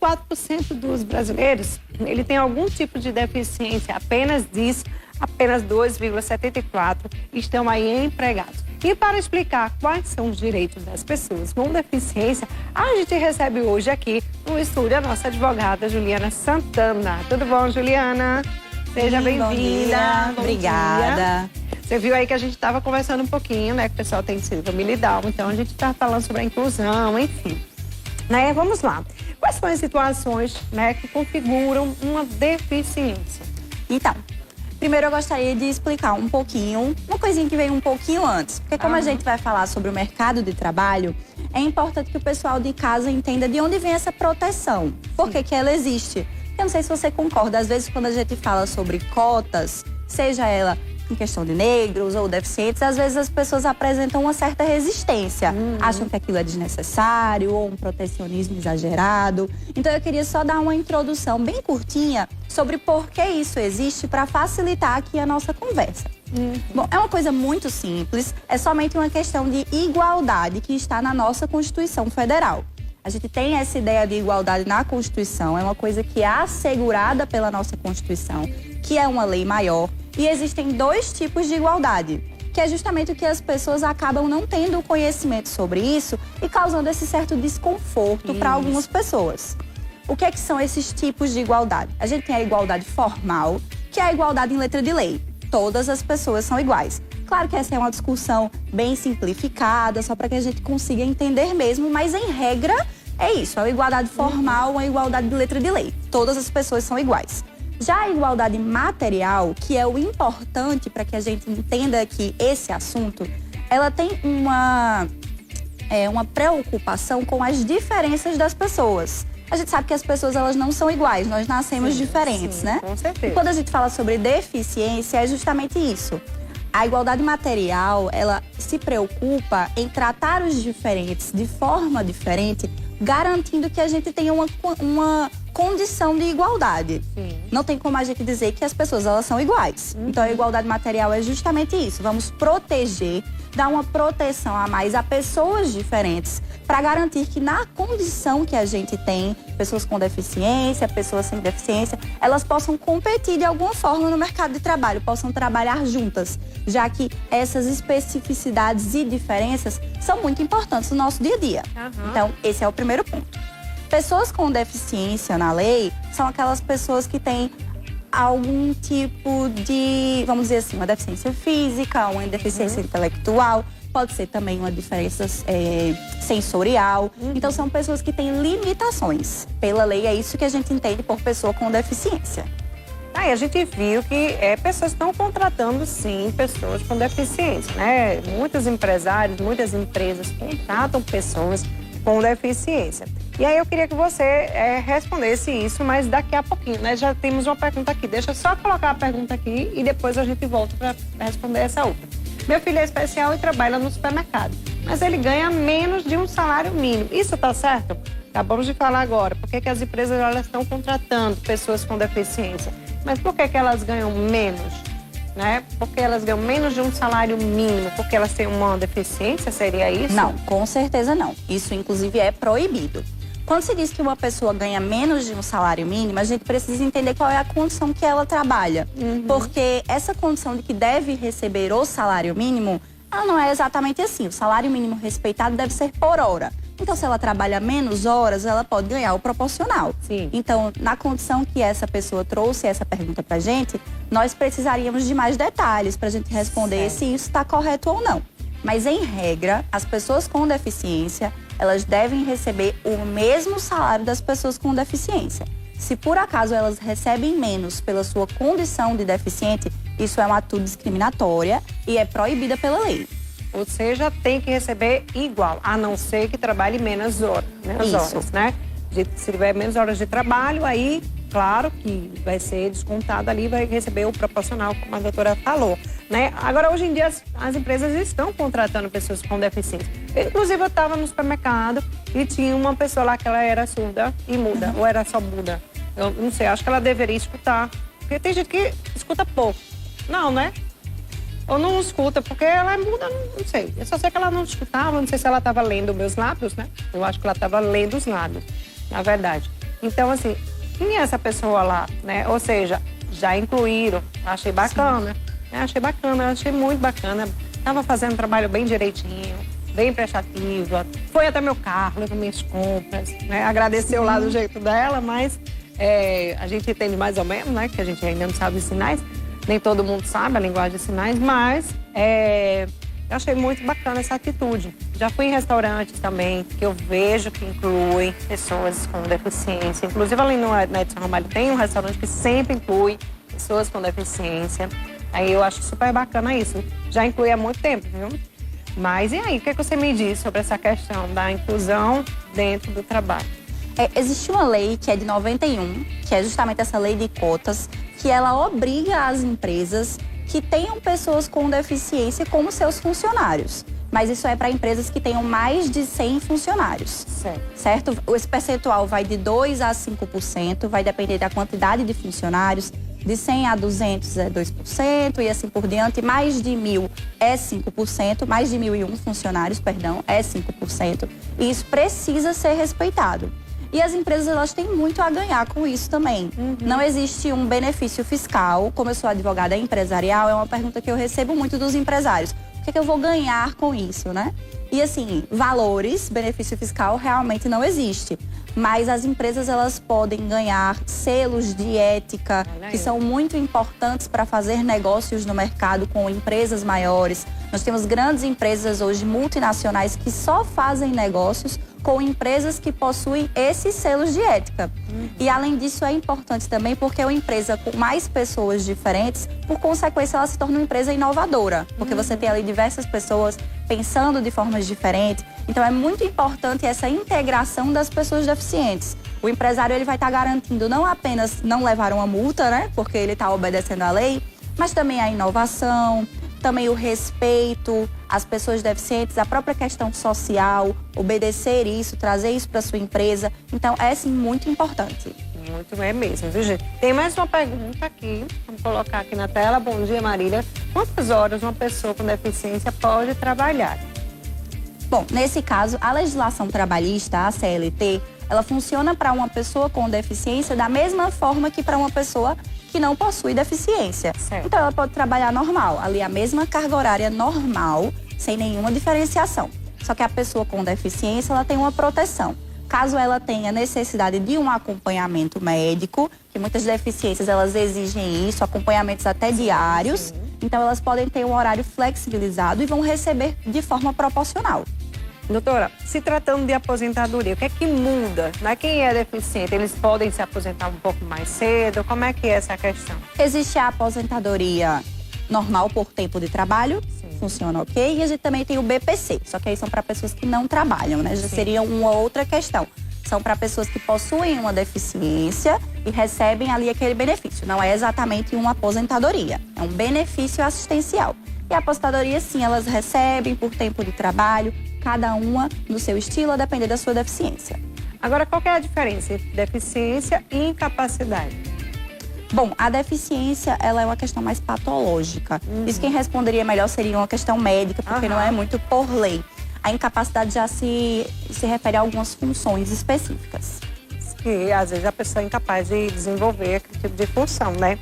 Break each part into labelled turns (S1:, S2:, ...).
S1: 24% dos brasileiros, ele tem algum tipo de deficiência, apenas disso, apenas 2,74% estão aí empregados. E para explicar quais são os direitos das pessoas com deficiência, a gente recebe hoje aqui no estúdio a nossa advogada Juliana Santana. Tudo bom, Juliana? Seja bem-vinda.
S2: Obrigada.
S1: Você viu aí que a gente estava conversando um pouquinho, né? Que o pessoal tem síndrome de Down, então a gente está falando sobre a inclusão, enfim. Né? Vamos lá. Quais são as situações, né, que configuram uma deficiência?
S2: Então, primeiro eu gostaria de explicar um pouquinho, uma coisinha que veio um pouquinho antes. Porque como a gente vai falar sobre o mercado de trabalho, é importante que o pessoal de casa entenda de onde vem essa proteção. Por que ela existe? Eu não sei se você concorda, às vezes quando a gente fala sobre cotas, seja ela em questão de negros ou deficientes, às vezes as pessoas apresentam uma certa resistência. Acham que aquilo é desnecessário ou um protecionismo exagerado. Então eu queria só dar uma introdução bem curtinha sobre por que isso existe para facilitar aqui a nossa conversa. Bom, é uma coisa muito simples, é somente uma questão de igualdade que está na nossa Constituição Federal. A gente tem essa ideia de igualdade na Constituição, é uma coisa que é assegurada pela nossa Constituição, que é uma lei maior. E existem dois tipos de igualdade, que é justamente o que as pessoas acabam não tendo conhecimento sobre isso e causando esse certo desconforto para algumas pessoas. O que são esses tipos de igualdade? A gente tem a igualdade formal, que é a igualdade em letra de lei. Todas as pessoas são iguais. Claro que essa é uma discussão bem simplificada, só para que a gente consiga entender mesmo, mas em regra é isso, é uma igualdade formal, uma igualdade de letra de lei. Todas as pessoas são iguais. Já a igualdade material, que é o importante para que a gente entenda aqui esse assunto, ela tem uma preocupação com as diferenças das pessoas. A gente sabe que as pessoas elas não são iguais, nós nascemos diferentes, né?
S1: Com certeza.
S2: E quando a gente fala sobre deficiência, é justamente isso. A igualdade material, ela se preocupa em tratar os diferentes de forma diferente, garantindo que a gente tenha uma condição de igualdade. Não tem como a gente dizer que as pessoas elas são iguais. Então a igualdade material é justamente isso. Vamos proteger, dar uma proteção a mais a pessoas diferentes para garantir que na condição que a gente tem, pessoas com deficiência, pessoas sem deficiência, elas possam competir de alguma forma no mercado de trabalho, possam trabalhar juntas, já que essas especificidades e diferenças são muito importantes no nosso dia a dia. Então, esse é o primeiro ponto. Pessoas com deficiência na lei são aquelas pessoas que têm algum tipo de, vamos dizer assim, uma deficiência física, uma deficiência intelectual, pode ser também uma diferença sensorial. Então, são pessoas que têm limitações. Pela lei, é isso que a gente entende por pessoa com deficiência.
S1: Aí a gente viu que pessoas estão contratando, sim, pessoas com deficiência, né? Muitos empresários, muitas empresas contratam pessoas com deficiência. E aí eu queria que você respondesse isso, mas daqui a pouquinho, né? Já temos uma pergunta aqui. Deixa eu só colocar a pergunta aqui e depois a gente volta para responder essa outra. Meu filho é especial e trabalha no supermercado, mas ele ganha menos de um salário mínimo. Isso tá certo? Acabamos de falar agora. Por que as empresas elas estão contratando pessoas com deficiência? Mas por que elas ganham menos? Né? Porque elas ganham menos de um salário mínimo? Porque elas têm uma deficiência? Seria isso?
S2: Não, com certeza não. Isso, inclusive, é proibido. Quando se diz que uma pessoa ganha menos de um salário mínimo, a gente precisa entender qual é a condição que ela trabalha. Porque essa condição de que deve receber o salário mínimo, ela não é exatamente assim. O salário mínimo respeitado deve ser por hora. Então, se ela trabalha menos horas, ela pode ganhar o proporcional. Então, na condição que essa pessoa trouxe essa pergunta pra gente, nós precisaríamos de mais detalhes pra gente responder se isso está correto ou não. Mas, em regra, as pessoas com deficiência, elas devem receber o mesmo salário das pessoas com deficiência. Se por acaso elas recebem menos pela sua condição de deficiente, isso é uma atitude discriminatória e é proibida pela lei.
S1: Ou seja, tem que receber igual, a não ser que trabalhe menos horas, né? Se tiver menos horas de trabalho, aí, claro que vai ser descontado ali, vai receber o proporcional, como a doutora falou, né? Agora, hoje em dia, as empresas estão contratando pessoas com deficiência. Inclusive, eu estava no supermercado e tinha uma pessoa lá que ela era surda e muda, ou era só muda. Eu não sei, acho que ela deveria escutar, porque tem gente que escuta pouco. Não, né? Ou não escuta, porque ela é muda, não sei. Eu só sei que ela não escutava, não sei se ela estava lendo meus lábios, né? Eu acho que ela estava lendo os lábios, na verdade. Então, assim, quem é essa pessoa lá, né? Ou seja, já incluíram, achei bacana, né? Achei muito bacana. Tava fazendo um trabalho bem direitinho, bem prestativa, foi até meu carro, levou minhas compras, né? Agradeceu lá do jeito dela, mas a gente entende mais ou menos, né? Que a gente ainda não sabe os sinais, nem todo mundo sabe a linguagem de sinais, mas eu achei muito bacana essa atitude. Já fui em restaurantes também, que eu vejo que inclui pessoas com deficiência. Inclusive ali na Edson Ramalho tem um restaurante que sempre inclui pessoas com deficiência. Aí eu acho super bacana isso. Já inclui há muito tempo, viu? Mas e aí, o que você me diz sobre essa questão da inclusão dentro do trabalho?
S2: Existe uma lei que é de 91, que é justamente essa lei de cotas, que ela obriga as empresas que tenham pessoas com deficiência como seus funcionários. Mas isso é para empresas que tenham mais de 100 funcionários. Certo? Esse percentual vai de 2% a 5%, vai depender da quantidade de funcionários. De 100 a 200 é 2% e assim por diante. Mais de 1.000 é 5%, mais de 1.001 funcionários, perdão, é 5%. E isso precisa ser respeitado. E as empresas, elas têm muito a ganhar com isso também. Não existe um benefício fiscal. Como eu sou advogada empresarial, é uma pergunta que eu recebo muito dos empresários. O que eu vou ganhar com isso, né? E assim, valores, benefício fiscal realmente não existe. Mas as empresas, elas podem ganhar selos de ética, que são muito importantes para fazer negócios no mercado com empresas maiores. Nós temos grandes empresas hoje multinacionais que só fazem negócios com empresas que possuem esses selos de ética. E além disso é importante também porque é uma empresa com mais pessoas diferentes, por consequência ela se torna uma empresa inovadora, porque você tem ali diversas pessoas pensando de formas diferentes. Então é muito importante essa integração das pessoas deficientes. O empresário ele vai estar garantindo não apenas não levar uma multa, né, porque ele está obedecendo à lei, mas também a inovação, também o respeito às pessoas deficientes, a própria questão social, obedecer isso, trazer isso para sua empresa. Então, é sim muito importante.
S1: Muito bem mesmo, viu, gente? Tem mais uma pergunta aqui, vamos colocar aqui na tela. Bom dia, Marília. Quantas horas uma pessoa com deficiência pode trabalhar?
S2: Bom, nesse caso, a legislação trabalhista, a CLT, ela funciona para uma pessoa com deficiência da mesma forma que para uma pessoa que não possui deficiência.
S1: Certo.
S2: Então, ela pode trabalhar normal, ali a mesma carga horária normal, sem nenhuma diferenciação. Só que a pessoa com deficiência, ela tem uma proteção. Caso ela tenha necessidade de um acompanhamento médico, que muitas deficiências, elas exigem isso, acompanhamentos até diários. Então, elas podem ter um horário flexibilizado e vão receber de forma proporcional.
S1: Doutora, se tratando de aposentadoria, o que é que muda? Não é quem é deficiente, eles podem se aposentar um pouco mais cedo? Como é que é essa questão?
S2: Existe a aposentadoria normal por tempo de trabalho, funciona ok. E a gente também tem o BPC, só que aí são para pessoas que não trabalham, né? Já seria uma outra questão. São para pessoas que possuem uma deficiência e recebem ali aquele benefício. Não é exatamente uma aposentadoria, é um benefício assistencial. E a aposentadoria, sim, elas recebem por tempo de trabalho, cada uma no seu estilo, a depender da sua deficiência.
S1: Agora, qual que é a diferença entre deficiência e incapacidade?
S2: Bom, a deficiência, ela é uma questão mais patológica. Isso quem responderia melhor seria uma questão médica, porque não é muito por lei. A incapacidade já se refere a algumas funções específicas.
S1: E às vezes a pessoa é incapaz de desenvolver aquele tipo de função, né?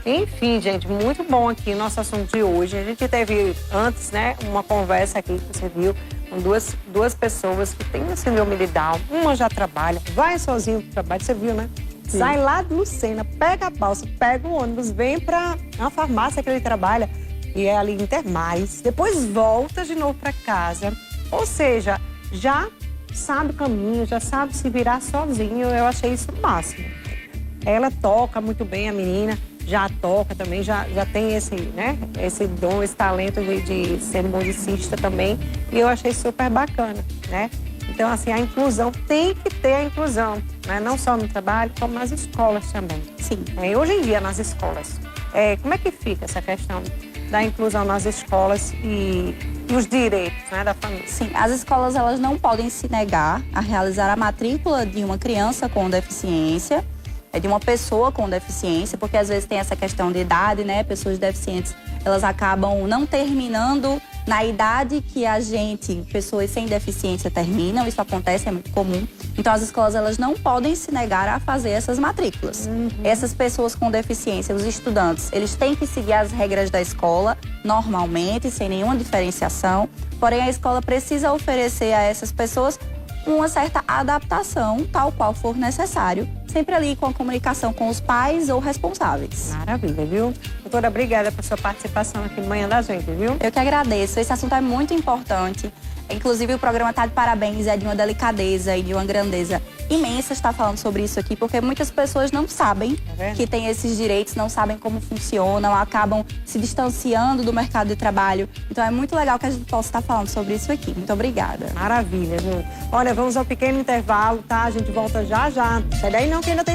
S1: Enfim, gente, muito bom aqui o nosso assunto de hoje. A gente teve antes, né, uma conversa aqui que você viu com duas pessoas que têm a síndrome de Down. Uma já trabalha, vai sozinho pro trabalho, você viu, né? Sim. Sai lá de Lucena, pega a balsa, pega o ônibus, vem para a farmácia que ele trabalha e é ali em Termais. Depois volta de novo para casa. Ou seja, já sabe o caminho, já sabe se virar sozinho. Eu achei isso o máximo. Ela toca muito bem, a menina já toca também, já tem esse, né, esse dom, esse talento de ser musicista também. E eu achei super bacana, né? Então, assim, a inclusão, tem que ter a inclusão, né? Não só no trabalho, como nas escolas também.
S2: Sim.
S1: Hoje em dia, nas escolas, como é que fica essa questão da inclusão nas escolas e os direitos, né, da família?
S2: Sim, as escolas, elas não podem se negar a realizar a matrícula de uma criança com deficiência, de uma pessoa com deficiência, porque às vezes tem essa questão de idade, né? Pessoas deficientes, elas acabam não terminando na idade que pessoas sem deficiência terminam, isso acontece, é muito comum. Então as escolas elas não podem se negar a fazer essas matrículas. Essas pessoas com deficiência, os estudantes, eles têm que seguir as regras da escola normalmente, sem nenhuma diferenciação. Porém, a escola precisa oferecer a essas pessoas uma certa adaptação, tal qual for necessário, sempre ali com a comunicação com os pais ou responsáveis.
S1: Maravilha, viu? Doutora, obrigada por sua participação aqui no Manhã da Gente, viu?
S2: Eu que agradeço. Esse assunto é muito importante. Inclusive, o programa tá de parabéns, é de uma delicadeza e de uma grandeza imensa estar falando sobre isso aqui, porque muitas pessoas não sabem que têm esses direitos, não sabem como funcionam, acabam se distanciando do mercado de trabalho. Então, é muito legal que a gente possa estar falando sobre isso aqui. Muito obrigada.
S1: Maravilha, viu? Olha, vamos ao pequeno intervalo, tá? A gente volta já já. Sai daí não, que ainda tem